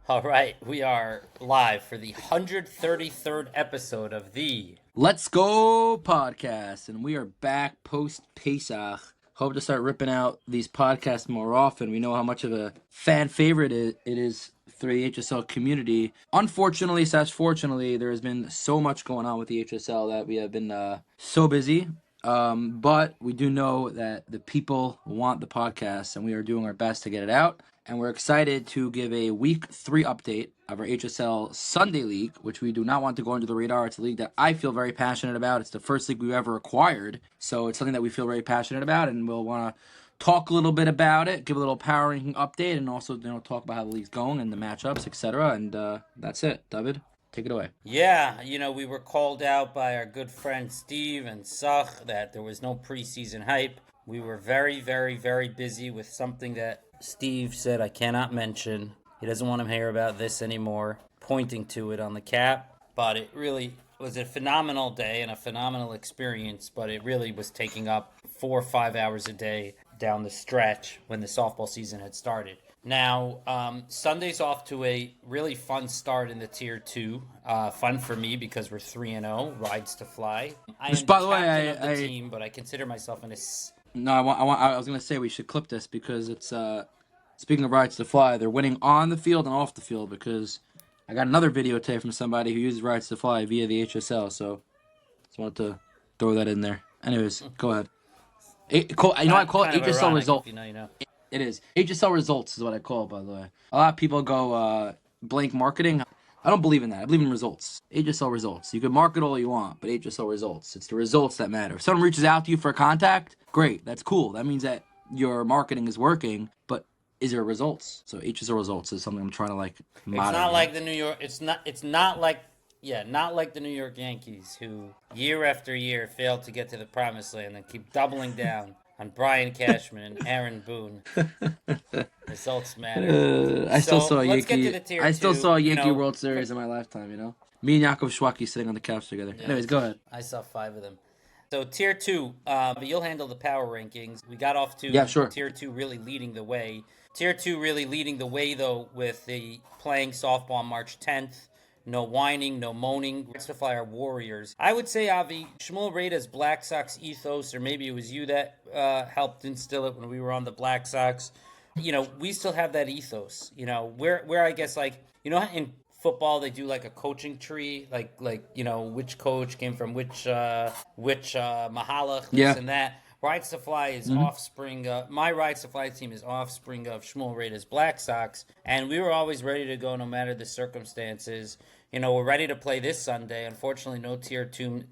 All right, we are live for the 133rd episode of the Let's Go podcast, and we are back post Pesach. Hope to start ripping out these podcasts more often. We know how much of a fan favorite it is through the HSL community. Unfortunately, fortunately, there has been so much going on with the HSL that we have been so busy. But we do know that the people want the podcast, and we are doing our best to get it out. And we're excited to give a week 3 update of our HSL Sunday League, which we do not want to go under the radar. It's a league that I feel very passionate about. It's the first league we've ever acquired, so it's something that we feel very passionate about, and we'll want to talk a little bit about it, give a little power ranking update, and also talk about how the league's going and the matchups, etc. And that's it. David, take it away. Yeah, we were called out by our good friend Steve and Sach that there was no preseason hype. We were very, very, very busy with something that Steve said I cannot mention. He doesn't want to hear about this anymore, pointing to it on the cap. But it really was a phenomenal day and a phenomenal experience, but it really was taking up 4 or 5 hours a day down the stretch when the softball season had started. Now, Sunday's off to a really fun start in the Tier 2. Fun for me because we're 3-0, rides to fly. I am By the captain way, of the team, but I consider myself an No, I was gonna say we should clip this because it's speaking of rights to fly, they're winning on the field and off the field because I got another videotape from somebody who uses rights to fly via the HSL, so just wanted to throw that in there. Anyways, go ahead. I call it HSL result. If you know. It is HSL results is what I call it. By the way, a lot of people go blank marketing. I don't believe in that. I believe in results. HSL results. You can market all you want, but HSL results. It's the results that matter. If someone reaches out to you for a contact, great. That's cool. That means that your marketing is working, but is there results? So HSL results is something I'm trying to It's not like the New York. It's not like not like the New York Yankees who year after year fail to get to the promised land and keep doubling down on Brian Cashman and Aaron Boone. Results matter. I still So saw a let's get to Yankee. the tier I still two. saw a Yankee World Series in my lifetime. Me and Yakov Schwaki sitting on the couch together. Yeah, Anyways, go ahead. I saw 5 of them. So tier 2, you'll handle the power rankings. We got off to Yeah, sure. tier 2 really leading the way. Tier 2 really leading the way, though, with the playing softball on March 10th. No whining, no moaning. Rights to Fly our Warriors. I would say, Avi, Shmuel Rada's Black Sox ethos, or maybe it was you that helped instill it when we were on the Black Sox. We still have that ethos. Where I guess, in football they do like a coaching tree, like which coach came from which mahalach, this and that. Rides to Fly is offspring. My Rides to Fly team is offspring of Shmuel Rada's Black Sox, and we were always ready to go no matter the circumstances. We're ready to play this Sunday. Unfortunately, no tier teams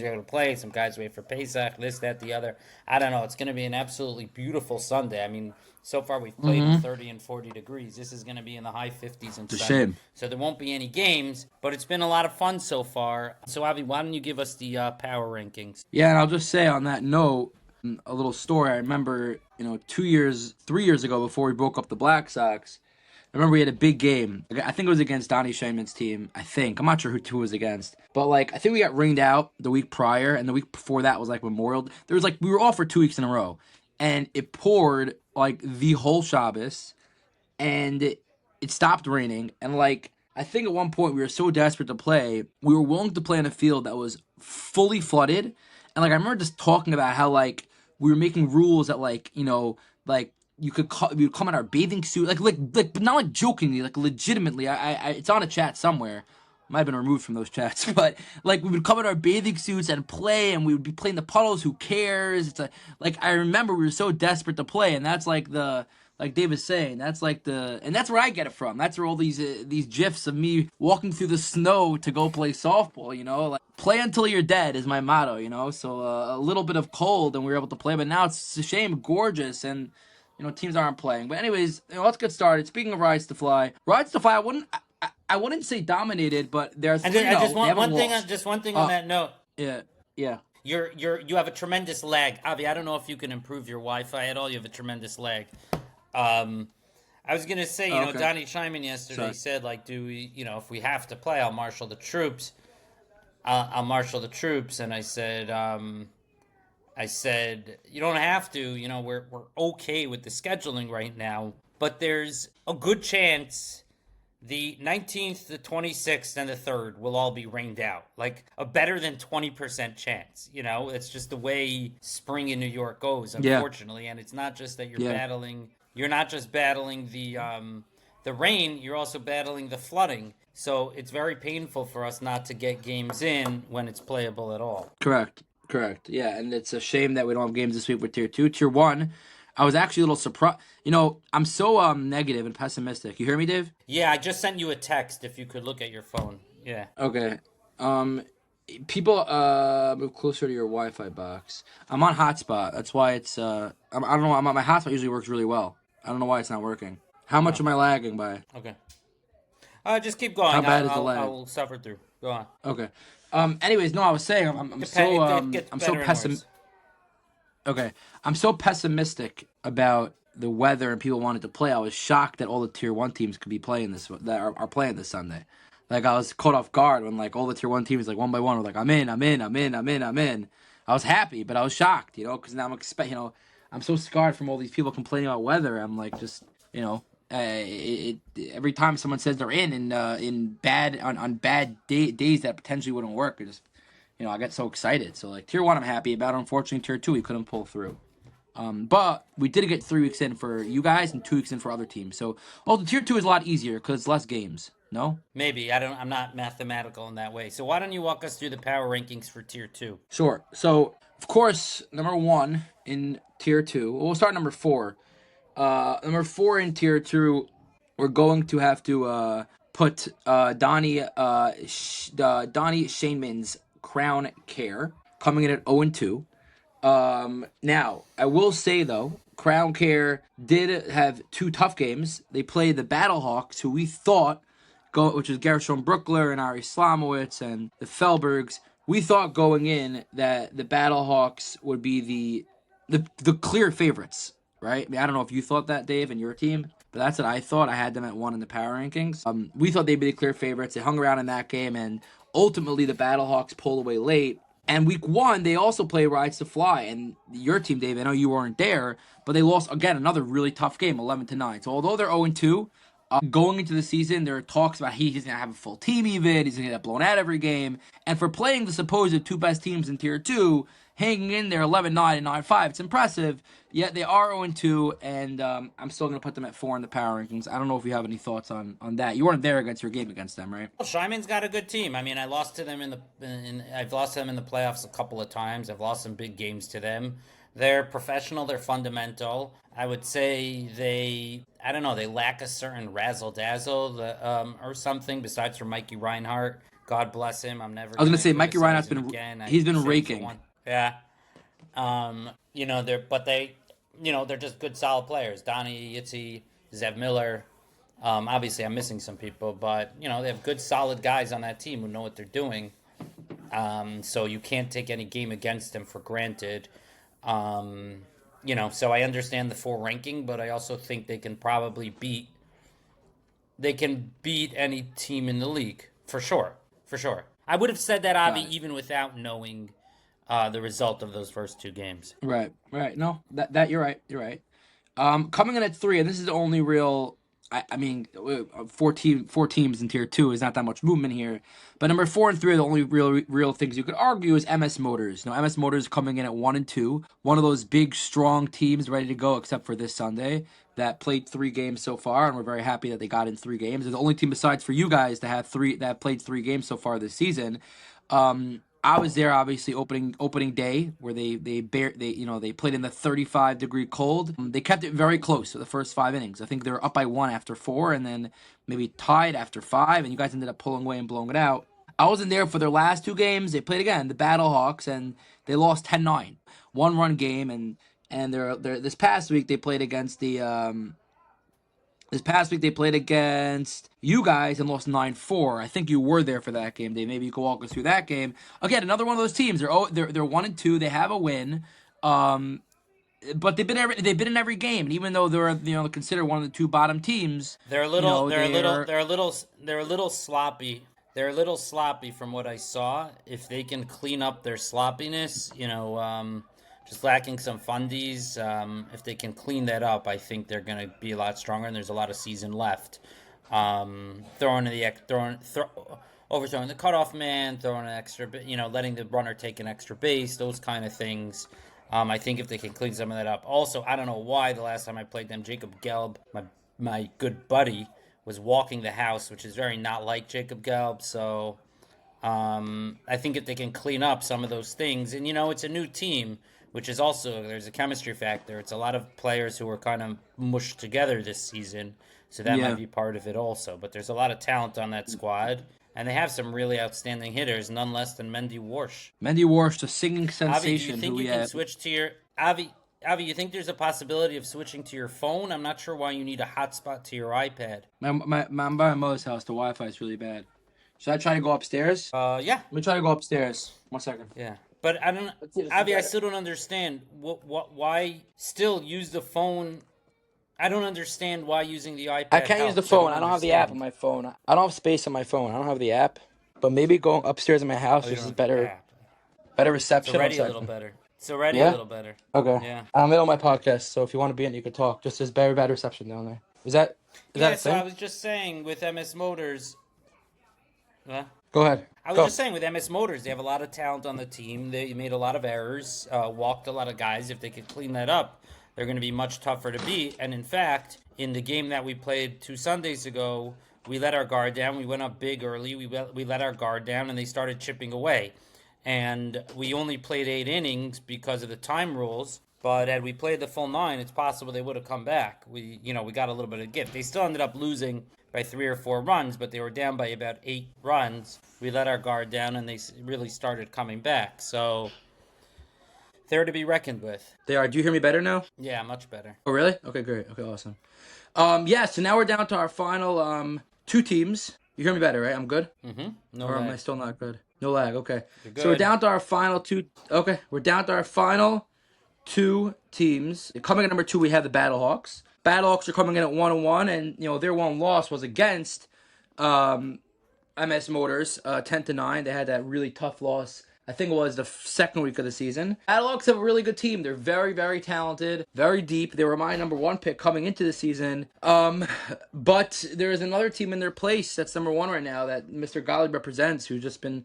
are able to play. Some guys wait for Pesach, this, that, the other. I don't know. It's going to be an absolutely beautiful Sunday. I mean, so far we've played in 30 and 40 degrees. This is going to be in the high 50s and It's a shame. So there won't be any games, but it's been a lot of fun so far. So, Avi, why don't you give us the power rankings? Yeah, and I'll just say on that note, a little story. I remember, 3 years ago before we broke up the Black Sox, I remember we had a big game. I think it was against Donnie Shaman's team. I'm not sure who it was against. But, I think we got ringed out the week prior, and the week before that was, Memorial. There was, we were off for 2 weeks in a row. And it poured, the whole Shabbos. And it stopped raining. And, I think at one point we were so desperate to play, we were willing to play in a field that was fully flooded. And, I remember just talking about how, we were making rules that, we would come in our bathing suit, not jokingly, legitimately. It's on a chat somewhere. Might have been removed from those chats, but we would come in our bathing suits and play, and we would be playing the puddles. Who cares? I remember we were so desperate to play, and that's like David's saying, that's and that's where I get it from. That's where all these gifs of me walking through the snow to go play softball. Play until you're dead is my motto. So a little bit of cold, and we were able to play, but now it's a shame, gorgeous, and. Teams aren't playing. But anyways, let's get started. Speaking of Rides to Fly, I wouldn't say dominated, but there's just one thing on that note. Yeah. You have a tremendous lag, Avi. I don't know if you can improve your Wi-Fi at all. You have a tremendous lag. I was gonna say, Okay. Donnie Scheinman yesterday said, do we, if we have to play, I'll marshal the troops. And I said, you don't have to. We're okay with the scheduling right now, but there's a good chance The 19th, the 26th, and the 3rd will all be rained out. Like a better than 20% chance. It's just the way spring in New York goes, Yeah, unfortunately. And it's not just that yeah, you're not just battling the rain, you're also battling the flooding. So it's very painful for us not to get games in when it's playable at all. correct, correct. Yeah, and it's a shame that we don't have games this week with tier two. Tier one, I was actually a little surprised. I'm so negative and pessimistic. You hear me, Dave? Yeah, I just sent you a text if you could look at your phone. Yeah. Okay. Um, people move closer to your Wi-Fi box. I'm on hotspot. That's why it's I don't know. My hotspot usually works really well. I don't know why it's not working. How much Oh, am I lagging by? okay. Just keep How going. bad is the lag? I'll suffer through. Go on. Okay. Anyways, no, I was saying I'm so It gets I'm so better and worse. Okay, I'm so pessimistic about the weather and people wanted to play. I was shocked that all the tier one teams could be playing that are playing this Sunday. Like I was caught off guard when like all the tier one teams like one by one were like I'm in, I'm in, I'm in, I'm in, I'm in. I was happy, but I was shocked, because now I'm so scarred from all these people complaining about weather. I'm like just every time someone says they're in bad on bad days that potentially wouldn't work, it just I get so excited. So like tier one, I'm happy about. Unfortunately, tier two, we couldn't pull through. But we did get 3 weeks in for you guys and 2 weeks in for other teams. So also tier two is a lot easier because less games. No, Maybe I don't. I'm not mathematical in that way. So why don't you walk us through the power rankings for tier two? sure. So of course, number one in tier two. We'll start number four. Number four in tier two, we're going to have to put Donnie Shaneman's Crown Care coming in at 0-2. Now, I will say though, Crown Care did have 2 tough games. They played the Battlehawks, who we thought, which is Gershon Brookler and Ari Slamowitz and the Felbergs. We thought going in that the Battlehawks would be the clear favorites, right? I mean, I don't know if you thought that, Dave, and your team, but that's what I thought. I had them at 1 in the power rankings. We thought they'd be the clear favorites. They hung around in that game, and ultimately the Battlehawks pulled away late. And week one, they also play Rides to Fly. And your team, Dave, I know you weren't there, but they lost, again, another really tough game, 11-9. So although they're 0-2, going into the season, there are talks about he's going to have a full team even. He's going to get blown out every game. And for playing the supposed 2 best teams in Tier 2, hanging in there 11-9 and 9-5, it's impressive. Yet they are 0-2, and I'm still going to put them at 4 in the power rankings. I don't know if you have any thoughts on that. You weren't there against your game against them, right? Well, Scheinman's got a good team. I mean, I lost to them I've lost to them in the playoffs a couple of times. I've lost some big games to them. They're professional. They're fundamental. I would say I don't know, they lack a certain razzle dazzle or something. Besides for Mikey Reinhart, God bless him. I'm never I was going going to to say Mikey criticize Reinhardt's him been again. he's been Same for raking. one. Yeah. They're just good, solid players. Donnie, Yitzy, Zev Miller. Obviously, I'm missing some people, but they have good, solid guys on that team who know what they're doing. So you can't take any game against them for granted. So I understand the 4 ranking, but I also think they can probably beat any team in the league for sure. For sure. I would have said that, Avi, Got it. even without knowing the result of those first 2 games. Right, right. No, that you're right. You're right. Coming in at 3, and this is the only real. I mean, 4 teams in tier 2 is not that much movement here. But number 4 and 3 are the only real things you could argue is MS Motors. MS Motors coming in at 1-2, one of those big strong teams ready to go, except for this Sunday that played 3 games so far, and we're very happy that they got in 3 games. They're the only team besides for you guys to have played 3 games so far this season. I was there obviously opening day where they played in the 35-degree cold. They kept it very close for the first 5 innings. I think they were up by 1 after 4 and then maybe tied after 5, and you guys ended up pulling away and blowing it out. I wasn't there for their last 2 games. They played again, the Battlehawks, and they lost 10-9. 1-run game, and they're this past week they played against you guys and lost 9-4. I think you were there for that game, Dave. Maybe you could walk us through that game. Again, another one of those teams. They're 1-2. They have a win, but they've been in every game. And even though they're considered one of the 2 bottom teams, They're a little sloppy. They're a little sloppy from what I saw. If they can clean up their sloppiness, just lacking some fundies. If they can clean that up, I think they're going to be a lot stronger, and there's a lot of season left. Overthrowing the cutoff man, throwing an extra, letting the runner take an extra base, those kind of things. I think if they can clean some of that up. Also, I don't know why the last time I played them, Jacob Gelb, my good buddy, was walking the house, which is very not like Jacob Gelb. So I think if they can clean up some of those things, and it's a new team, which is also there's a chemistry factor. It's a lot of players who are kind of mushed together this season, so that might Yeah. be part of it also. But there's a lot of talent on that squad, and they have some really outstanding hitters, none less than Mendy Warsh. Mendy Warsh, the singing Avi, do you sensation who think we you can had. switch to your Avi? Avi, you think there's a possibility of switching to your phone? I'm not sure why you need a hotspot to your iPad. I'm by my mother's house. The Wi-Fi is really bad. Should I try to go upstairs? Yeah, Let me try to go upstairs. 1 second. yeah. But I don't, Let's see if this is Avi. I better. still don't understand why still use the phone. I don't understand why using the iPad. I can't use the helps. phone. I don't have the app on my phone. I don't have space on my phone. I don't have the app. But maybe going upstairs in my house Oh, you just don't is have the better. app. Better It's reception. One already a little second. better. It's already a Yeah. little better. Okay. Yeah. I'm in on my podcast, so if you want to be in, you can talk. Just there's very bad reception down there. Is that Yeah. a So I thing? was just saying with MS Motors. Huh? Go ahead. I was Go. just saying with MS Motors, they have a lot of talent on the team. They made a lot of errors, walked a lot of guys. If they could clean that up, they're going to be much tougher to beat. And in fact, in the game that we played 2 Sundays ago, we let our guard down. We went up big early. We let our guard down, and they started chipping away. And we only played 8 innings because of the time rules. But had we played the full 9, it's possible they would have come back. We got a little bit of gift. They still ended up losing by 3 or 4 runs, but they were down by about 8 runs. We let our guard down, and they really started coming back. So they're to be reckoned with. They are. Do you hear me better now? Yeah, much better. Oh, really? Okay, great. Okay, awesome. Yeah. So now we're down to our final two teams. You hear me better, right? I'm good. No Or am I lag. still not good? No lag. Okay. You're So we're good. down to our final two. Okay, we're down to our final two teams. Coming at number 2, we have the Battlehawks. Battlehawks are coming in at 1-1, and their one loss was against MS Motors, 10-9. They had that really tough loss. I think it was the second week of the season. Battlehawks have a really good team. They're very, very talented, very deep. They were my number 1 pick coming into the season. But there is another team in their place that's number 1 right now that Mr. Golly represents, who's just been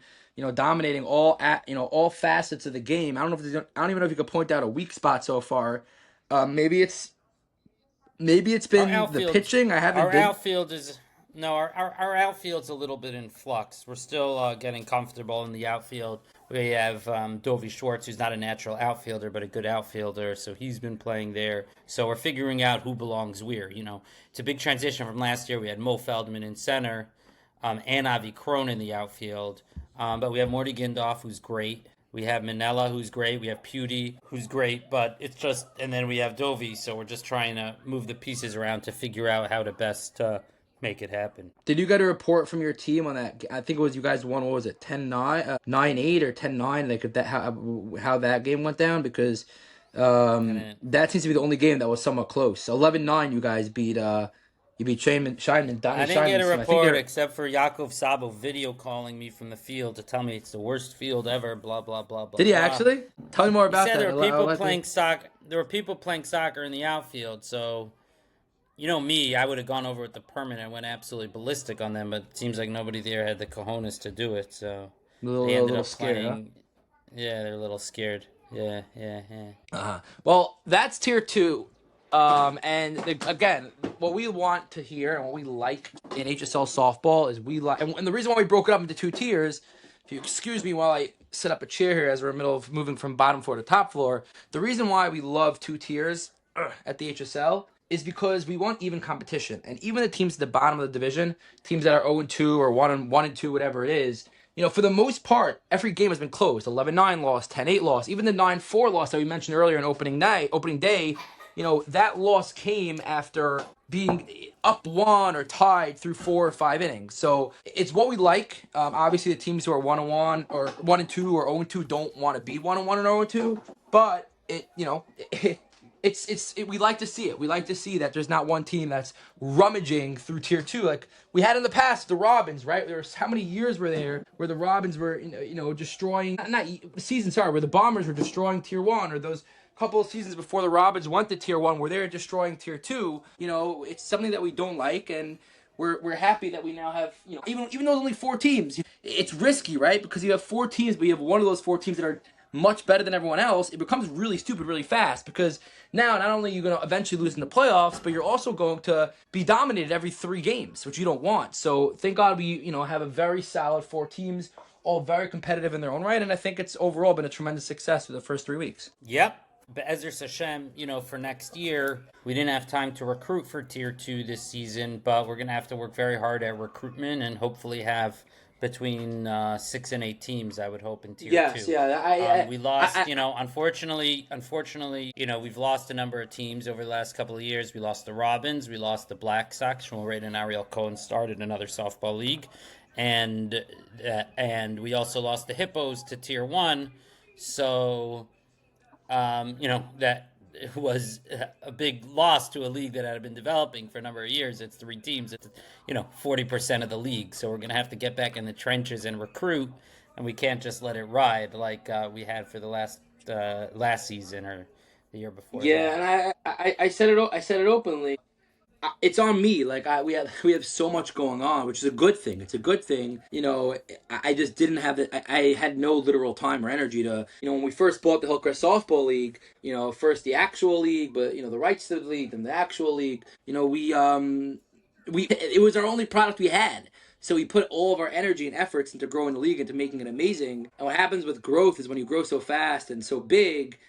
dominating all facets of the game. I don't even know if you could point out a weak spot so far. Maybe it's Our been the outfield, pitching. I haven't our been. outfield is no, our outfield's a little bit in flux. We're still getting comfortable in the outfield. We have Dovey Schwartz, who's not a natural outfielder, but a good outfielder, so he's been playing there. So we're figuring out who belongs where. It's a big transition from last year. We had Mo Feldman in center, and Avi Krohn in the outfield. But we have Morty Gindoff, who's great. We have Manella, who's great. We have Pewdie, who's great. But it's just, and then we have Dovey. So we're just trying to move the pieces around to figure out how to best make it happen. Did you get a report from your team on that? I think it was you guys won. What was it? 10-9, 9-8 or 10-9. Like that, how that game went down, because And that seems to be the only game that was somewhat close. 11-9. You guys beat Scheinman, Donnie I didn't get Scheinman. a So I think report they're. except for Yakov Sabo video calling me from the field to tell me it's the worst field ever. Blah blah blah blah. Did he blah. actually? Tell me more He about said that. there were I'll people let playing soccer. There were people playing soccer in the outfield. So, me, I would have gone over with the permit and went absolutely ballistic on them. But it seems like nobody there had the cojones to do it. So a they ended little up scared. Huh? playing. Yeah, they're a little scared. Yeah, yeah, yeah. Well, that's tier 2. Again, what we want to hear and what we like in HSL softball is and the reason why we broke it up into 2 tiers, if you excuse me while I set up a chair here as we're in the middle of moving from bottom floor to top floor, the reason why we love 2 tiers at the HSL is because we want even competition. And even the teams at the bottom of the division, teams that are 0-2 or 1-2, whatever it is, for the most part, every game has been closed. 11-9 loss, 10-8 loss, even the 9-4 loss that we mentioned earlier in opening day, that loss came after being up 1 or tied through 4 or 5 innings. So it's what we like. Obviously, the teams who are 1-1 or 1-2 or 0-2 don't want to be 1-1 and 0-2, but we like to see it. We like to see that there's not one team that's rummaging through tier 2 like we had in the past. The Robins, right? There was how many years were there where the Robins were destroying not season sorry where the Bombers were destroying tier 1, or those couple of seasons before the Robins went to tier 1 where they were destroying tier 2. It's something that we don't like, and we're happy that we now have, even though there's only 4 teams, it's risky, right? Because you have 4 teams, but you have one of those 4 teams that are much better than everyone else. It becomes really stupid really fast because now not only are you going to eventually lose in the playoffs, but you're also going to be dominated every 3 games, which you don't want. So thank God we have a very solid 4 teams, all very competitive in their own right, and I think it's overall been a tremendous success for the first 3 weeks. Yep. But Ezra Hashem, for next year, we didn't have time to recruit for Tier 2 this season, but we're going to have to work very hard at recruitment and hopefully have between 6 and 8 teams, I would hope, in Tier 2. Yes, yeah, We lost, unfortunately, we've lost a number of teams over the last couple of years. We lost the Robins, we lost the Black Sox. Shmuel Raid and Ariel Cohen started another softball league, and we also lost the Hippos to Tier 1. So that was a big loss to a league that had been developing for a number of years. It's 3 teams. It's 40% of the league. So we're gonna have to get back in the trenches and recruit, and we can't just let it ride like we had for the last season or the year before. yeah. That. And I said it. I said it openly. It's on me. Like we have so much going on, which is a good thing. It's a good thing. I just didn't have it. I had no literal time or energy to. When we first bought the Hillcrest Softball League, first the actual league, but the rights to the league, then the actual league. We it was our only product we had. So we put all of our energy and efforts into growing the league, into making it amazing. And what happens with growth is when you grow so fast and so big,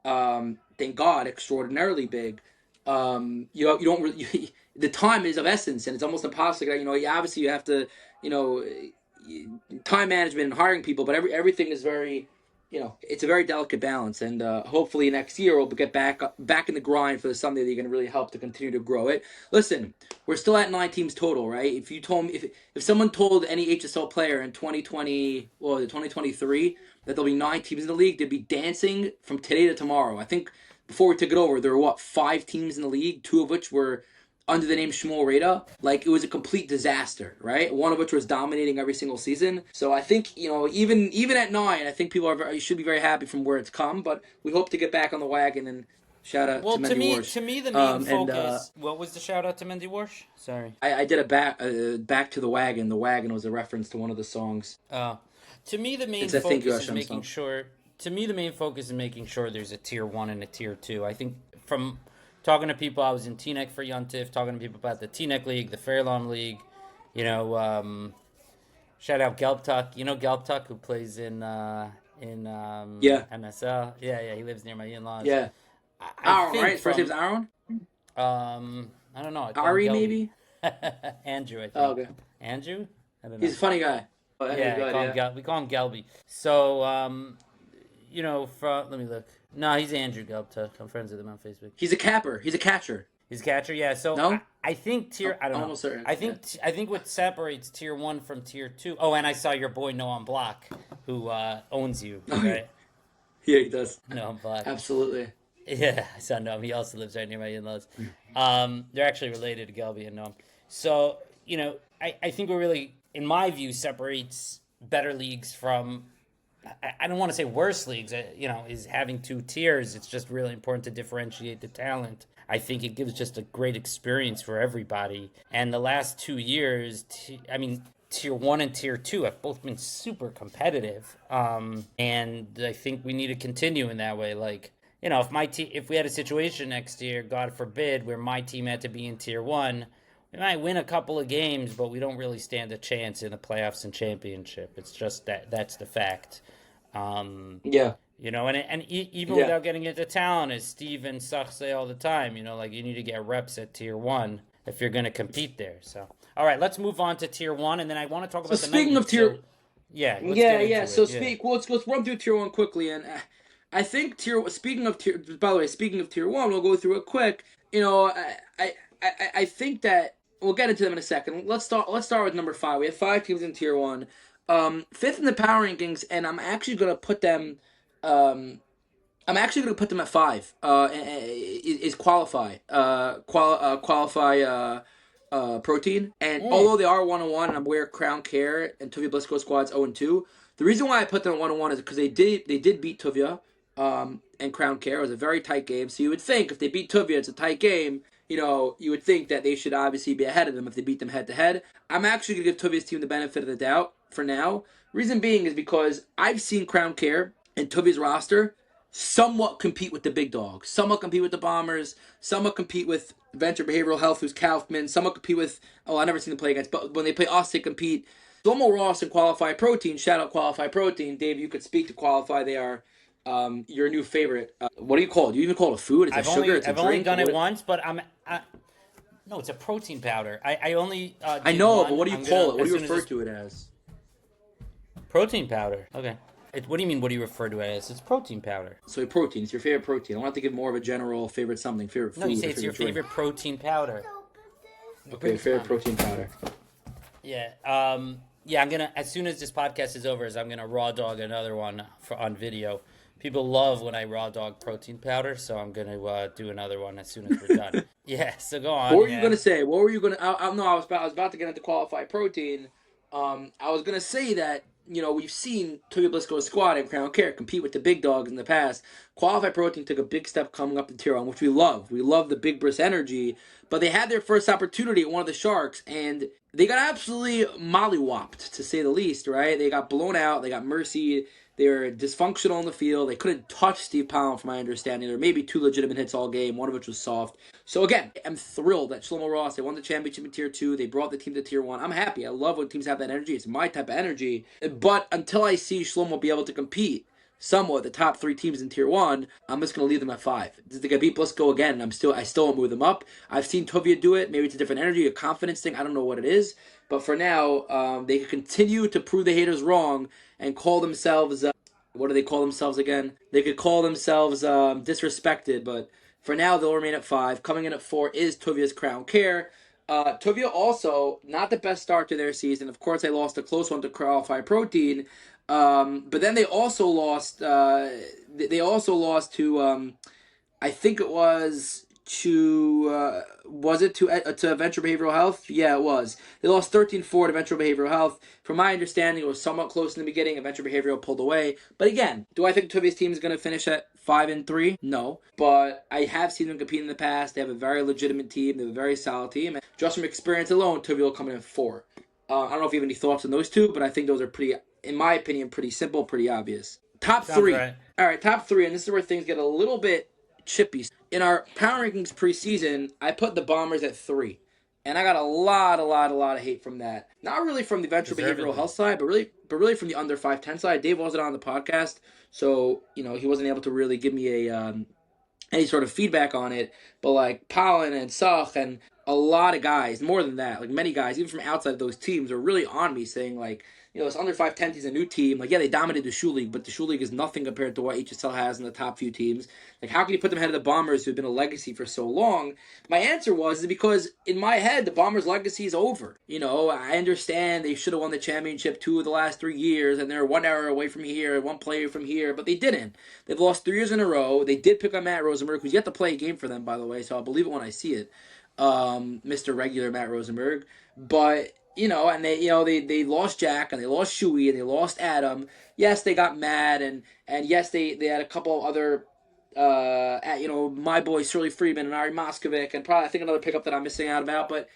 thank God, extraordinarily big. You don't really, the time is of essence, and it's almost impossible. Obviously you have to, time management and hiring people, but everything is very, it's a very delicate balance. And hopefully next year we'll get back in the grind for the Sunday League and really help to continue to grow it. Listen, we're still at 9 teams total, right? If you told me, if someone told any HSL player in 2023 that there'll be 9 teams in the league, they'd be dancing from today to tomorrow. I think before we took it over, there were 5 teams in the league, 2 of which were under the name Shmuel Reda. Like, it was a complete disaster, right? One of which was dominating every single season. So I think, even at 9, I think people should be very happy from where it's come, but we hope to get back on the wagon. And shout out to Mendy Warsh. To me, the main focus. What was the shout out to Mendy Warsh? Sorry, I did a back to the wagon. The wagon was a reference to one of the songs. To me, the main focus is making sure. To me, the main focus is making sure there's a Tier 1 and a Tier 2. I think from talking to people, I was in TNEC for Yontif, talking to people about the TNEC League, the Fairlawn League. Shout out Gelbtuck. Gelbtuck, who plays in MSL. Yeah, he lives near my in-laws. Yeah. Aaron, right? First name's Aaron? I don't know. Ari, maybe? Andrew, I think. Oh, okay. Andrew? I don't know. He's a funny guy. We call him Gelby. So, let me look. No, he's Andrew Gelbtuck. I'm friends with him on Facebook. He's a capper. He's a catcher. He's a catcher, yeah. So no? I think I don't know. Certain. I think what separates Tier 1 from Tier 2. Oh, and I saw your boy Noam Block, who owns you, right? Yeah, he does. Noam Block. Absolutely. Yeah, I saw Noam. He also lives right near my in-laws. They're actually related to Gelby and Noam. So, I think what really, in my view, separates better leagues from, I don't want to say worse leagues, is having 2 tiers. It's just really important to differentiate the talent. I think it gives just a great experience for everybody. And the last 2 years, Tier 1 and Tier 2 have both been super competitive. And I think we need to continue in that way. Like, if we had a situation next year, God forbid, where my team had to be in Tier 1, we might win a couple of games, but we don't really stand a chance in the playoffs and championship. It's just that's the fact. Yeah. Even without getting into talent, as Steve and Sach say all the time, you need to get reps at Tier 1 if you're going to compete there. So, all right, let's move on to Tier 1 , and then I want to talk about the speaking of Tier... Let's run through Tier 1 quickly, and I think speaking of Tier 1, we'll go through it quick. I think that we'll get into them in a second. Let's start with number 5. We have 5 teams in Tier 1. 5th in the power rankings, and I'm actually going to put them at 5. Is Qualify. Qualify Protein. And although they are 1-1, and I'm aware Crown Care and Tuvia Blisco squad's 0-2. The reason why I put them at 1-1 is because they did beat Tuvia and Crown Care. It was a very tight game. So you would think if they beat Tuvia, it's a tight game. you would think that they should obviously be ahead of them if they beat them head to head. I'm actually going to give Tuvia's team the benefit of the doubt for now. Reason being is because I've seen Crown Care and Tuvia's roster somewhat compete with the big dogs, somewhat compete with the Bombers, somewhat compete with Venture Behavioral Health, who's Kaufman, somewhat compete with, I never seen them play against, but when they play us, they compete. Slomo Ross and Qualified Protein, shout out Qualified Protein. Dave, you could speak to Qualify. They are your new favorite. What do you call it? Do you even call it a food? It's a sugar. It's a I've drink. only done it once, but no, it's a protein powder. I only I did know, one. but what do you call it? What do you refer to it as? Protein powder. Okay. What do you mean? What do you refer to it as? It's protein powder. So protein. It's your favorite protein. I want to give more of a general favorite something, favorite food. No, you say it's your drink. favorite protein powder. Okay, favorite protein powder. Yeah. Yeah. I'm gonna, as soon as this podcast is over, I'm gonna raw dog another one on video. People love when I raw dog protein powder, so I'm gonna do another one as soon as we're done. Yeah. So go on. What were you gonna say? What were you gonna? No, I was about to get into Qualified Protein. I was gonna say that we've seen Toyo Blisco's squad and Crown Care compete with the big dogs in the past. Qualified Protein took a big step coming up to tier 1, which we love. We love the big brisk energy, but they had their first opportunity at one of the Sharks, and they got absolutely mollywopped, to say the least. Right? They got blown out. They got mercied. They were dysfunctional on the field. They couldn't touch Steve Powell, from my understanding. There were maybe 2 legitimate hits all game, one of which was soft. So again, I'm thrilled that Shlomo Ross, they won the championship in Tier 2. They brought the team to Tier 1. I'm happy. I love when teams have that energy. It's my type of energy. But until I see Shlomo be able to compete somewhat the top 3 teams in Tier 1, I'm just going to leave them at 5. They got beat Blisco again, and I still won't move them up. I've seen Tovia do it. Maybe it's a different energy, a confidence thing. I don't know what it is. But for now, they can continue to prove the haters wrong and call themselves... what do they call themselves again? They could call themselves disrespected, but for now they'll remain at 5. Coming in at 4 is Tovia's Crown Care. Tovia also, not the best start to their season. Of course, they lost a close one to Qualified Protein, but then they also lost. They also lost to, I think it was to Venture Behavioral Health? Yeah, it was. They lost 13-4 to Venture Behavioral Health. From my understanding, it was somewhat close in the beginning, and Venture Behavioral pulled away. But again, do I think Tovia's team is going to finish at 5-3? No. But I have seen them compete in the past. They have a very legitimate team. They have a very solid team. And just from experience alone, Tovia will come in at 4. I don't know if you have any thoughts on those two, but I think those are pretty, in my opinion, pretty simple, pretty obvious. Top 3. Right. All right, top 3, and this is where things get a little bit chippy. In our power rankings preseason, I put the Bombers at 3. And I got a lot of hate from that. Not really from the Venture Behavioral Health side, but really from the under 5'10" side. Dave wasn't on the podcast, so he wasn't able to really give me any sort of feedback on it. But like Pollen and Such and a lot of guys, more than that, like many guys, even from outside of those teams, are really on me saying like, this under 5'10" is a new team. Like, yeah, they dominated the Shoe League, but the Shoe League is nothing compared to what HSL has in the top few teams. Like, how can you put them ahead of the Bombers, who've been a legacy for so long? My answer was because in my head, the Bombers' legacy is over. I understand they should have won the championship 2 of the last 3 years, and they're 1 error away from here, 1 player from here, but they didn't. They've lost 3 years in a row. They did pick on Matt Rosenberg, who's yet to play a game for them, by the way, so I'll believe it when I see it. Mr. Regular Matt Rosenberg. But and they lost Jack, and they lost Shuey, and they lost Adam. Yes, they got mad, and yes, they had a couple other, my boy Shirley Freeman and Ari Moskovic, and probably I think another pickup that I'm missing out about. But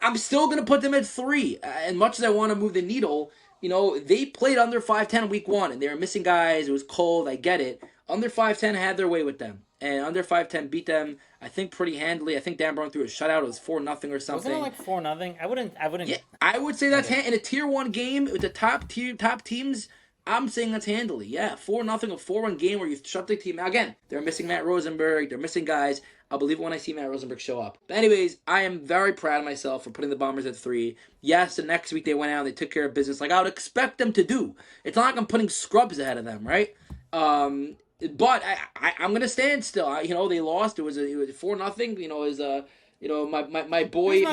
I'm still gonna put them at 3. As much as I want to move the needle, they played under 5'10" week 1, and they were missing guys. It was cold. I get it. Under 5'10" had their way with them, and under 5'10" beat them, I think, pretty handily. I think Dan Brown threw a shutout. It was 4-0 or something. Wasn't it like 4-0? I wouldn't. Yeah, I would say that's in a tier 1 game with the top teams. I'm saying that's handily. Yeah, 4-0, a 4-1 game where you shut the team out. Again, they're missing Matt Rosenberg. They're missing guys. I'll believe it when I see Matt Rosenberg show up. But anyways, I am very proud of myself for putting the Bombers at 3. Yes, the next week they went out and they took care of business like I would expect them to do. It's not like I'm putting scrubs ahead of them, right? But I'm gonna stand still. They lost. It was 4-0. My boy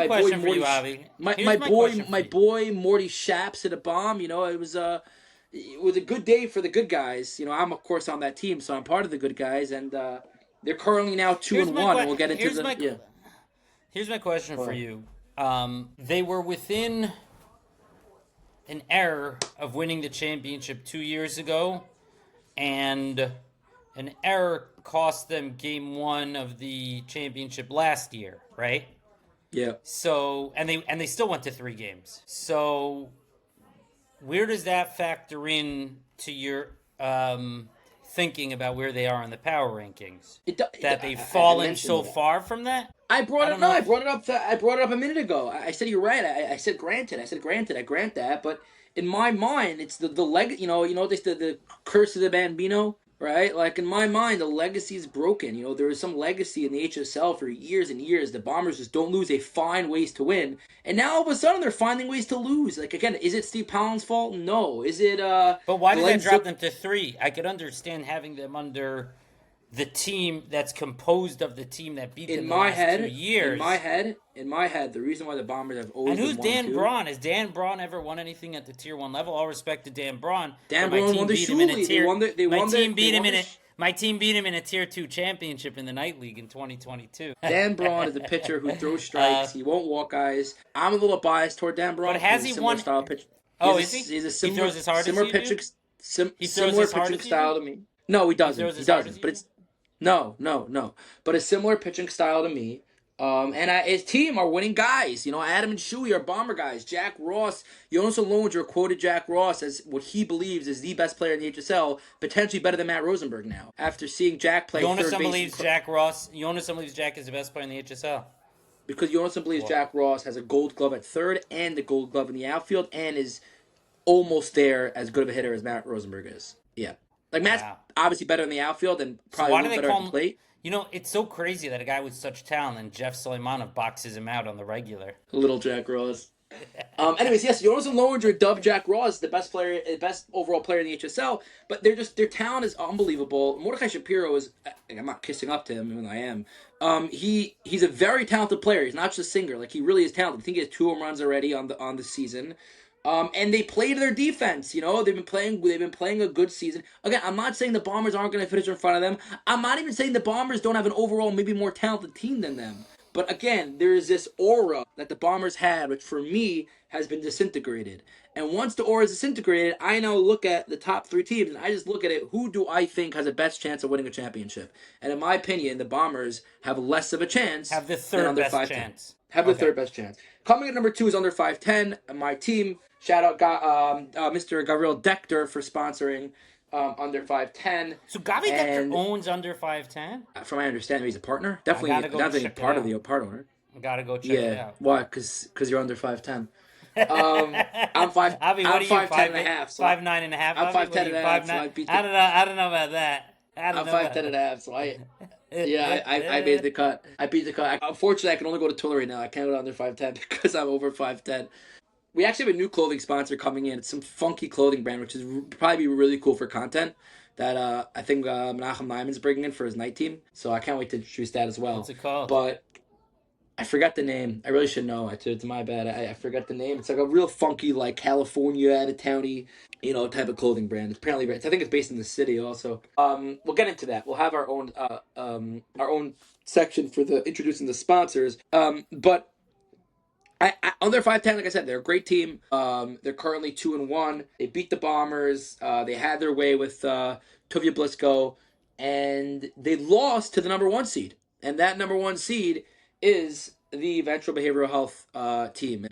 Morty. My boy Morty Shaps hit a bomb. It was a good day for the good guys. I'm of course on that team, so I'm part of the good guys, and they're currently now 2-1. And we'll get into Here's my question for you. They were within an error of winning the championship 2 years ago, and an error cost them game one of the championship last year, right? Yeah. So and they still went to 3 games. So where does that factor in to your thinking about where they are in the power rankings? That they've I fallen mentioned so that. far from that? I brought I it. don't No, know I if brought it up. I brought it up a minute ago. I said you're right. I said granted. I said granted. I grant that. But in my mind, it's the leg. This the curse of the Bambino, right? Like in my mind, the legacy is broken. There was some legacy in the HSL for years and years. The Bombers just don't lose. They find ways to win, and now all of a sudden they're finding ways to lose. Like again, is it Steve Pollen's fault? No. Is it but why did Glenn that drop Zook? them to 3? I could understand having them under the team that's composed of the team that beat them In the my last two head, years. in my head, the reason why the Bombers have And always who's been 1 Dan 2. Braun? Has Dan Braun ever won anything at the tier 1 level? All respect to Dan Braun, but Dan Brown won the Shuli. my team They beat him won in the. it. My team beat him in a tier 2 championship in the night league in 2022. Dan Braun is a pitcher who throws uh, strikes. He won't walk guys. I'm a little biased toward Dan but Braun because has he's a he similar won? style pitch. Oh, is he? He's a He throws as hard as similar you do. pitching He throws similar as hard pitching as you do. style to me. No, he He doesn't. throws He as hard as doesn't. you But do. it's no. But a similar pitching style to me. His team are winning guys. Adam and Shuey are bomber guys. Jack Ross, Jonas Alonso quoted Jack Ross as what he believes is the best player in the HSL, potentially better than Matt Rosenberg now. After seeing Jack play third base, Jonas believes Jack is the best player in the HSL. because Jonas believes What? Jack Ross has a Gold Glove at third and the Gold Glove in the outfield, and is almost there as good of a hitter as Matt Rosenberg is. Yeah, like Matt's Wow. obviously better in the outfield and So probably a why do little they better at call the him? plate. It's so crazy that a guy with such talent and Jeff Suleimanov boxes him out on the regular. Little Jack Ross. Anyways, yes, Jonas and Lowinger dubbed Jack Ross the best player, the best overall player in the HSL. But their talent is unbelievable. Mordecai Shapiro is. I'm not kissing up to him, even though I am. He's a very talented player. He's not just a singer. Like he really is talented. I think he has 2 home runs already on the season. And they played their defense. They've been playing a good season. Again, I'm not saying the Bombers aren't going to finish in front of them. I'm not even saying the Bombers don't have an overall maybe more talented team than them. But again, there is this aura that the Bombers had, which for me has been disintegrated. And once the aura is disintegrated, I now look at the top 3 teams and I just look at it. Who do I think has the best chance of winning a championship? And in my opinion, the Bombers have less of a chance Have the than third under best 510. chance. Have the Okay. third best chance. Coming at number 2 is under 510. My team. Shout out Mr. Gabriel Decter for sponsoring under 510. So Gavi Decker And owns under 510? from my understanding, he's a partner. gotta go Definitely check it part of out. the part owner. I gotta go check it Yeah. out. Why? Because you're under 510. I'm five. Avi, what I'm are you? 5'10" and a half. So 5'9" and a half. I'm Avi? 5'10" What are and you, a half. 5'9"? So I beat I don't know. I don't know about that. I'm 5'10" and a half. So I made the cut. I beat the cut. Unfortunately, I can only go to Tuileries now. I can't go under 5'10" because I'm over 5'10". We actually have a new clothing sponsor coming in. It's some funky clothing brand, which is probably be really cool for content. That I think Menachem Nyman's bringing in for his night team. So I can't wait to introduce that as well. What's it called? But I forgot the name. I really should know. It's my bad. I forgot the name. It's like a real funky, like California, out of towny, type of clothing brand. It's apparently, I think it's based in the city also. We'll get into that. We'll have our own section for the introducing the sponsors. But under 510, like I said, they're a great team. They're currently 2-1. They beat the Bombers. They had their way with Tuvia Blisco, and they lost to the number 1 seed. And that number 1 seed is the Ventral Behavioral Health team.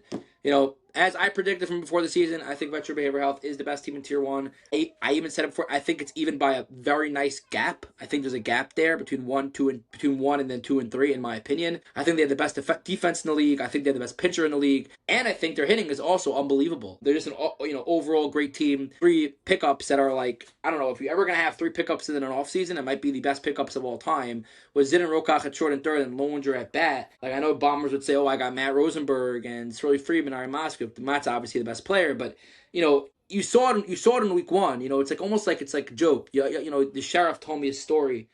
As I predicted from before the season, I think Ventral Behavioral Health is the best team in Tier 1. I even said it before, I think it's even by a very nice gap. I think there's a gap there between 1 and then 2 and 3, in my opinion. I think they have the best defense in the league. I think they have the best pitcher in the league. And I think their hitting is also unbelievable. They're just an overall great team. 3 pickups that are like, I don't know, if you're ever going to have 3 pickups in an offseason, it might be the best pickups of all time. With Zidane Rokach at short and third and Lowinger at bat. Like, I know Bombers would say, oh, I got Matt Rosenberg and Shirley Freeman, Ari Moskov. Matt's obviously the best player, but you saw it in week 1. It's like almost like it's like a joke. The sheriff told me a story.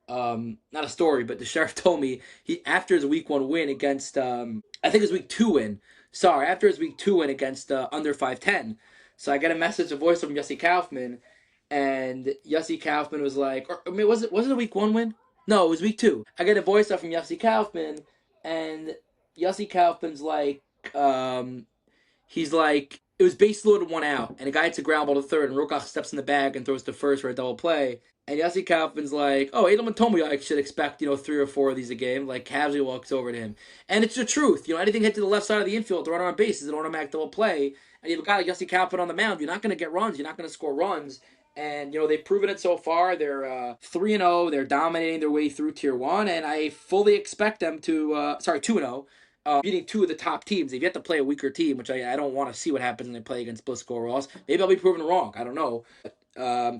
Not a story, but the sheriff told me after his week 1 win against I think his week 2 win. Sorry, after his week 2 win against under 510. So I get a message, a voice from Yossi Kaufman, and Yossi Kaufman was like, was it a week 1 win? No, it was week 2. I get a voice up from Yossi Kaufman, and Yossi Kaufman's like, he's like, it was base loaded, one out, and a guy hits a ground ball to third, and Rokach steps in the bag and throws to first for a double play. And Yossi Kaufman's like, "Oh, Edelman told me I should expect 3 or 4 of these a game." Like casually walks over to him, and it's the truth. Anything hit to the left side of the infield, the runner on base is an automatic double play. And you have a guy like Yossi Kaufman on the mound. You're not going to get runs. You're not going to score runs. And they've proven it so far. They're 3-0. They're dominating their way through Tier 1, and I fully expect them to 2-0. Beating 2 of the top teams. They've yet to play a weaker team, which I don't want to see what happens when they play against Blisco Ross. Maybe I'll be proven wrong. I don't know.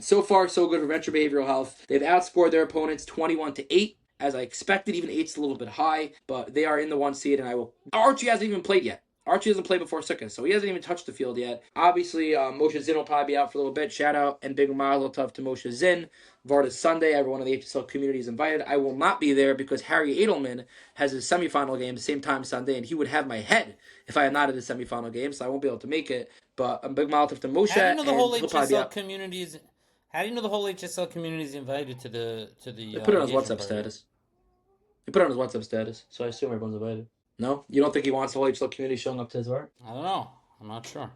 So far, so good for Venture Behavioral Health. They've outscored their opponents 21-8, as I expected. Even 8's a little bit high, but they are in the 1 seed, and I will. Archie hasn't even played yet. Archie hasn't played before Sukkot, so he hasn't even touched the field yet. Obviously, Moshe Zinn will probably be out for a little bit. Shout out and big mazel tov to Moshe Zinn. Varda Sunday, everyone in the HSL community is invited. I will not be there because Harry Edelman has his semifinal game the same time Sunday, and he would have my head if I had not at his semifinal game, so I won't be able to make it. But a big mazel tov to Moshe. How do you know the whole he'll probably be HSL out. community is? How do you know the whole HSL community is invited to the They put it on his engagement WhatsApp party? status. He put it on his WhatsApp status, so I assume everyone's invited. No? You don't think he wants the whole HSL community showing up to his work? I don't know. I'm not sure.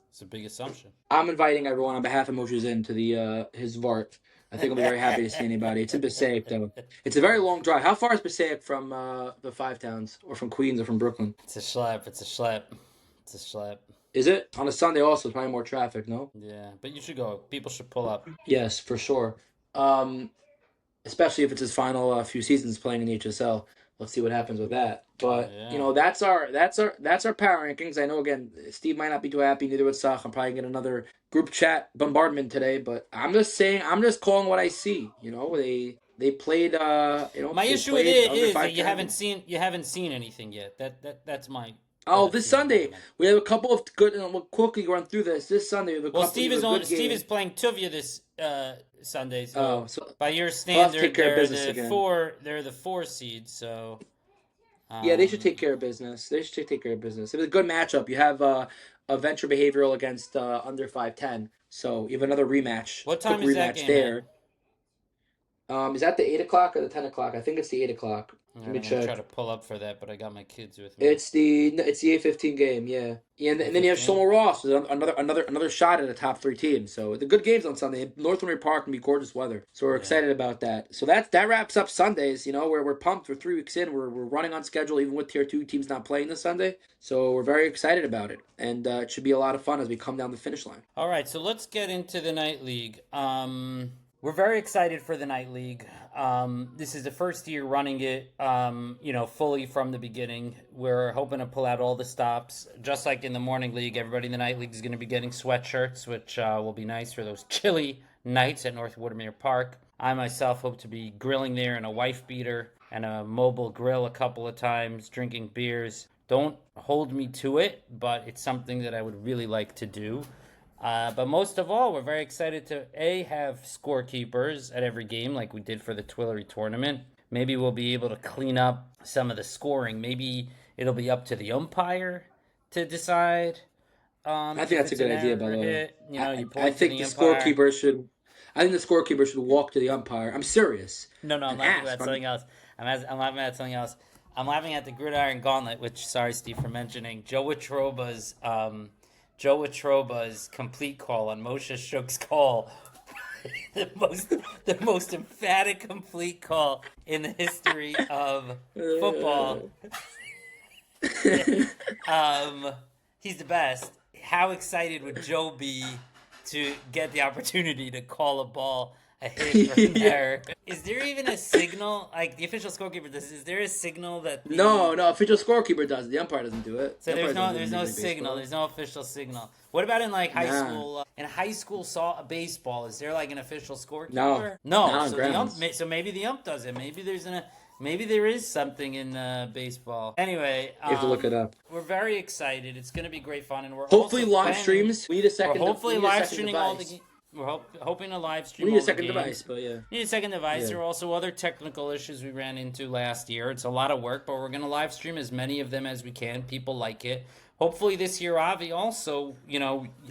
It's a big assumption. I'm inviting everyone on behalf of Moshe Zinn to the his Vart. I think I'll be very happy to see anybody. It's in Passaic, though. It's a very long drive. How far is Passaic from the Five Towns, or from Queens, or from Brooklyn? It's a schlep. It's a schlep. It's a schlep. Is it? On a Sunday also, probably more traffic, no? Yeah, but you should go. People should pull up. Yes, for sure. Especially if it's his final few seasons playing in the HSL. Let's see what happens with that. But Yeah. that's our power rankings. I know again, Steve might not be too happy. Neither would Sach. I'm probably getting another group chat bombardment today. But I'm just calling what I see. They played. My they issue with played it under is that 5 you haven't seen anything yet. That's my. Oh, this Sunday we have a couple of good. And we'll quickly run through this. This Sunday we have a couple. Well, Steve is good Steve games. is playing Tuvia this Sunday. So, So by your we'll have to standard, take care of they're business the again. they're the 4 seed. So. Yeah, they should take care of business. They should take care of business. It was a good matchup. You have a Venture Behavioral against under 5'10", so you have another rematch. What time quick is that rematch game there. at? Is that the 8 o'clock or the 10 o'clock? I think it's the 8 o'clock. Let me I'm gonna try check. to pull up for that, but I got my kids with me. It's the 8:15 game. Yeah, and then you have 8:15? Shlomo Ross, another shot at the top 3 teams. So the good games on Sunday. North Winter Park can be gorgeous weather, so we're excited about that. So that wraps up Sundays. We're pumped. We're 3 weeks in. We're running on schedule, even with Tier 2 teams not playing this Sunday. So we're very excited about it, and it should be a lot of fun as we come down the finish line. All right, so let's get into the night league. We're very excited for the night league. This is the first year running it, fully from the beginning. We're hoping to pull out all the stops, just like in the morning league. Everybody in the night league is going to be getting sweatshirts, which will be nice for those chilly nights at North Woodmere Park. I myself hope to be grilling there in a wife beater and a mobile grill a couple of times, drinking beers. Don't hold me to it, but it's something that I would really like to do. But most of all, we're very excited to have scorekeepers at every game like we did for the Twillery tournament. Maybe we'll be able to clean up some of the scoring. Maybe it'll be up to the umpire to decide. I think that's a good idea, by the way. I think the scorekeeper should. I think the scorekeeper should walk to the umpire. I'm serious. No, I'm laughing at something else. I'm laughing at something else. I'm laughing at the Gridiron Gauntlet, which, sorry, Steve, for mentioning. Joe Watroba's complete call on Moshe Shuk's call. the most emphatic complete call in the history of football. He's the best. How excited would Joe be to get the opportunity to call a ball a hit from there? Is there even a signal, like the official scorekeeper does? Is there a signal that No, official scorekeeper does. The umpire doesn't do it. So there's no signal. There's no official signal. What about in like high school? In high school, saw a baseball. Is there like an official scorekeeper? No. So maybe the ump does it. Maybe there is something in baseball. Anyway, you have to look it up. We're very excited. It's going to be great fun, and we're hopefully also live streams. We need a second. We're hopefully live streaming all device. the. We're hoping to live stream. We need all a second the games. device, but yeah. Need a second device. Yeah. There are also other technical issues we ran into last year. It's a lot of work, but we're going to live stream as many of them as we can. People like it. Hopefully this year, Avi, also,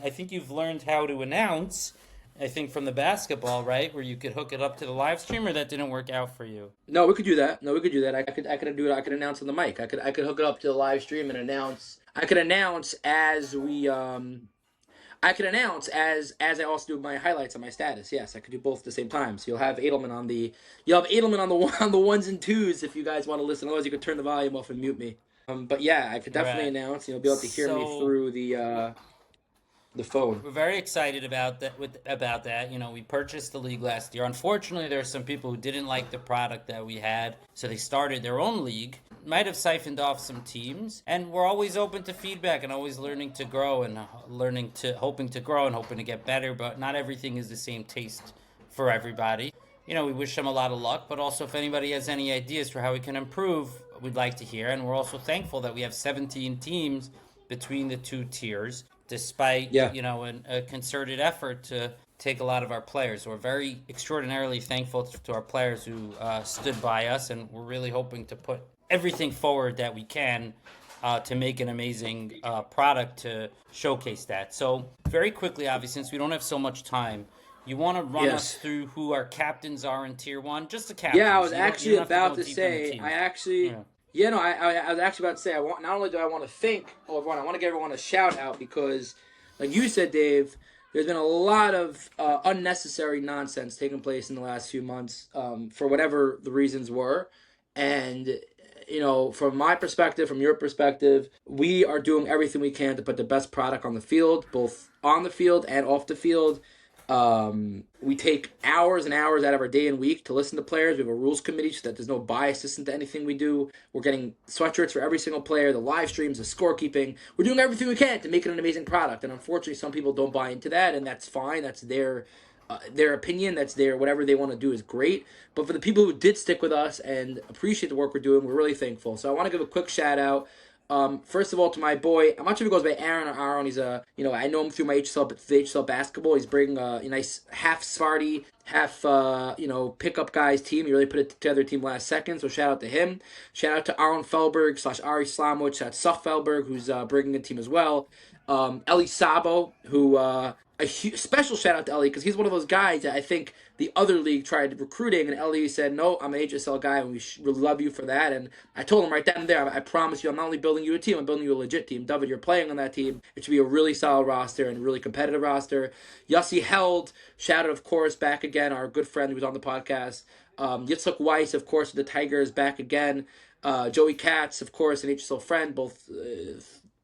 I think you've learned how to announce, I think from the basketball, right? Where you could hook it up to the live stream, or that didn't work out for you? No, we could do that. I could do it. I could announce on the mic. I could hook it up to the live stream and announce. I could announce as we I could announce as I also do my highlights on my status. Yes, I could do both at the same time. So you'll have Edelman on the on the ones and twos if you guys want to listen. Otherwise, you could turn the volume off and mute me. But yeah, I could definitely Right. announce. You'll be able to hear me So through the phone. we're very excited about that. About that, we purchased the league last year. Unfortunately, there are some people who didn't like the product that we had, so they started their own league. Might have siphoned off some teams, and we're always open to feedback and always learning to grow and hoping to grow and hoping to get better. But not everything is the same taste for everybody. We wish them a lot of luck, but also if anybody has any ideas for how we can improve, we'd like to hear. And we're also thankful that we have 17 teams between the two tiers, despite Yeah. a concerted effort to take a lot of our players. We're very extraordinarily thankful to our players who stood by us, and we're really hoping to put everything forward that we can to make an amazing product to showcase that. So very quickly, obviously, since we don't have so much time, you want to run us Yes. through who our captains are in Tier 1? Just the Yeah, I captains. was You actually don't have to about go to deep in the say. teams. Yeah. Yeah, no, I was actually about to say. I want not only do I want to thank everyone, I want to give everyone a shout out because, like you said, Dave, there's been a lot of unnecessary nonsense taking place in the last few months, for whatever the reasons were, and from my perspective, from your perspective, we are doing everything we can to put the best product on the field, both on the field and off the field. We take hours and hours out of our day and week to listen to players. We have a rules committee so that there's no bias into anything we do. We're getting sweatshirts for every single player, the live streams, the scorekeeping. We're doing everything we can to make it an amazing product. And unfortunately, some people don't buy into that, and that's fine. That's their opinion. That's their whatever they want to do is great. But for the people who did stick with us and appreciate the work we're doing, we're really thankful. So I want to give a quick shout out. First of all, to my boy, I'm not sure if he goes by Aaron or Aaron. He's I know him through my HSL basketball. He's bringing a nice half Svarty, half pickup guys team. He really put it together team last second. So shout out to him. Shout out to Aaron Felberg / Ari Slamovic. Shout out to Suf Felberg, who's bringing a team as well. Eli Sabo, who special shout out to Ellie because he's one of those guys that I think the other league tried recruiting, and Ellie said, "No, I'm an HSL guy, and we really love you for that." And I told him right then and there, I promise you, I'm not only building you a team, I'm building you a legit team. David, you're playing on that team. It should be a really solid roster and really competitive roster. Yossi Held, shout out, of course, back again, our good friend who was on the podcast. Yitzhak Weiss, of course, with the Tigers, back again. Joey Katz, of course, an HSL friend, both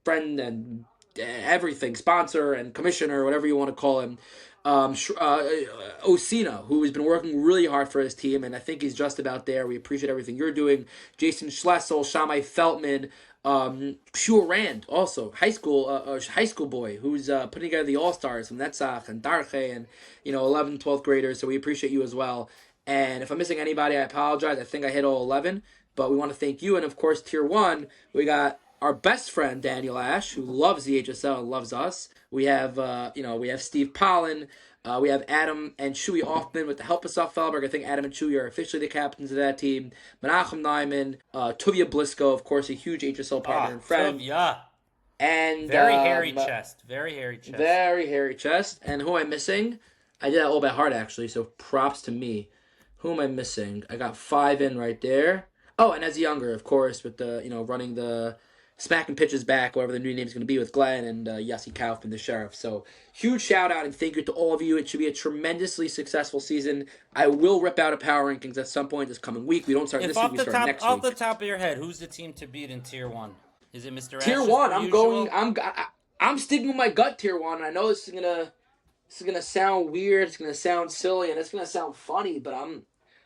friend and everything, sponsor and commissioner, whatever you want to call him. Osina, who has been working really hard for his team, and I think he's just about there. We appreciate everything you're doing. Jason Schlessel, Shamai Feltman, Pure Rand, also high school boy who's putting together the All Stars from Netzach and Darche and 11th, 12th graders. So we appreciate you as well. And if I'm missing anybody, I apologize. I think I hit all 11, but we want to thank you. And of course, Tier 1, we got our best friend Daniel Ash, who loves the HSL and loves us. We have we have Steve Pollen. We have Adam and Shuey Hoffman with the help of Suf Felberg. I think Adam and Shuey are officially the captains of that team. Menachem Nyman, Tuvia Blisco, of course, a huge HSL partner and friend. Yeah. And Very hairy chest. Very hairy chest. Very hairy chest. And who am I missing? I did that all by heart, actually, so props to me. Who am I missing? I got 5 in right there. Oh, and as Younger, of course, with the running the smacking pitches back, whatever the new name is going to be, with Glenn and Yossi Kaufman, the sheriff. So huge shout out and thank you to all of you. It should be a tremendously successful season. I will rip out a power rankings at some point this coming week. We don't start this week. We start next week. Off the top of your head, who's the team to beat in Tier 1? Is it Mr. Tier Ashes 1? I'm sticking with my gut. Tier 1. And I know this is gonna sound weird. It's gonna sound silly, and it's gonna sound funny, but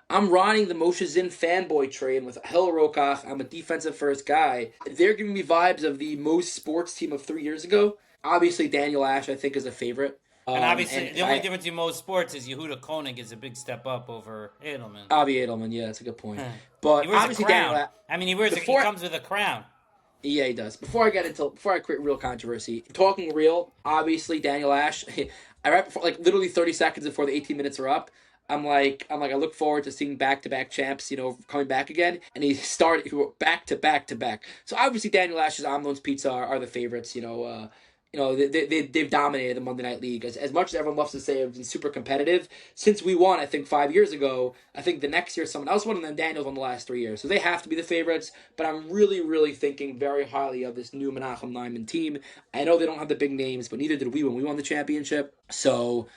I'm riding the Moshe Zin fanboy train with Hil Rokach. I'm a defensive first guy. They're giving me vibes of the most sports team of 3 years ago. Obviously, Daniel Ash, I think, is a favorite. And obviously, the only difference in most sports is Yehuda Koenig is a big step up over Edelman. Avi Edelman, yeah, that's a good point. But obviously, Daniel Ash. I mean, he comes with a crown. Yeah, he does. Before I create real controversy, talking real, obviously, Daniel Ash, right before, like literally 30 seconds before the 18 minutes are up, I look forward to seeing back-to-back champs, coming back again. And he went back to back to back. So obviously Daniel Ash's Omlon's Pizza are the favorites, they've dominated the Monday Night League. As much as everyone loves to say it's been super competitive, since we won, I think 5 years ago, I think the next year someone else won, and then Daniels won the last 3 years. So they have to be the favorites, but I'm really, really thinking very highly of this new Menachem Lyman team. I know they don't have the big names, but neither did we when we won the championship. So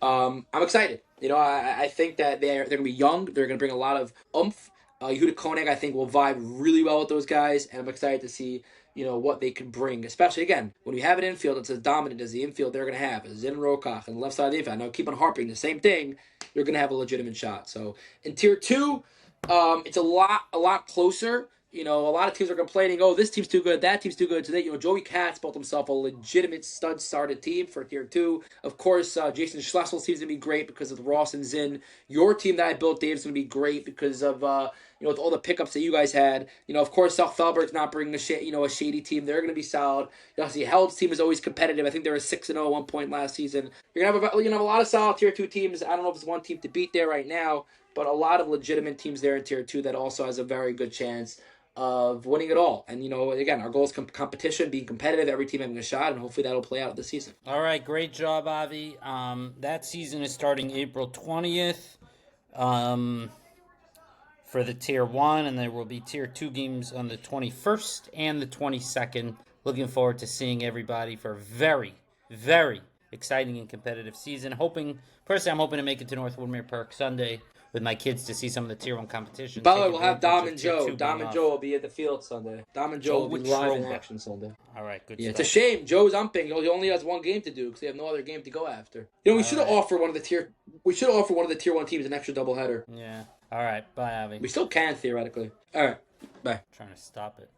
I'm excited. I think that they're going to be young. They're going to bring a lot of oomph. Yehuda Koenig, I think, will vibe really well with those guys, and I'm excited to see what they can bring, especially, again, when we have an infield that's as dominant as the infield they're going to have, as Zin Rokach and the left side of the infield. I know I keep on harping the same thing. You're going to have a legitimate shot. So in Tier 2, it's a lot closer. A lot of teams are complaining, oh, this team's too good, that team's too good. Today, Joey Katz built himself a legitimate stud-started team for Tier 2. Of course, Jason Schlessel's team's going to be great because of Ross and Zinn. Your team that I built, Dave's going to be great because of, with all the pickups that you guys had. Of course, South Felberg's not bringing a shady team. They're going to be solid. See, Held's team is always competitive. I think they were 6-0 at one point last season. You're going to have a lot of solid Tier 2 teams. I don't know if there's one team to beat there right now, but a lot of legitimate teams there in Tier 2 that also has a very good chance of winning it all. And, again, our goal is competition, being competitive, every team having a shot, and hopefully that'll play out this season. All right, great job, Avi. That season is starting April 20th for the Tier 1, and there will be Tier 2 games on the 21st and the 22nd. Looking forward to seeing everybody for a very, very exciting and competitive season. Personally, I'm hoping to make it to North Woodmere Park Sunday with my kids to see some of the Tier 1 competitions. By the way, we'll have Dom and Joe. Dom and Joe will be at the field Sunday. Dom and Joe will be live in action Sunday. All right, good stuff. It's a shame. Joe's umping. He only has one game to do because they have no other game to go after. We should have offered one of the Tier 1 teams an extra doubleheader. Yeah. All right. Bye, Avi. We still can, theoretically. All right. Bye. Trying to stop it.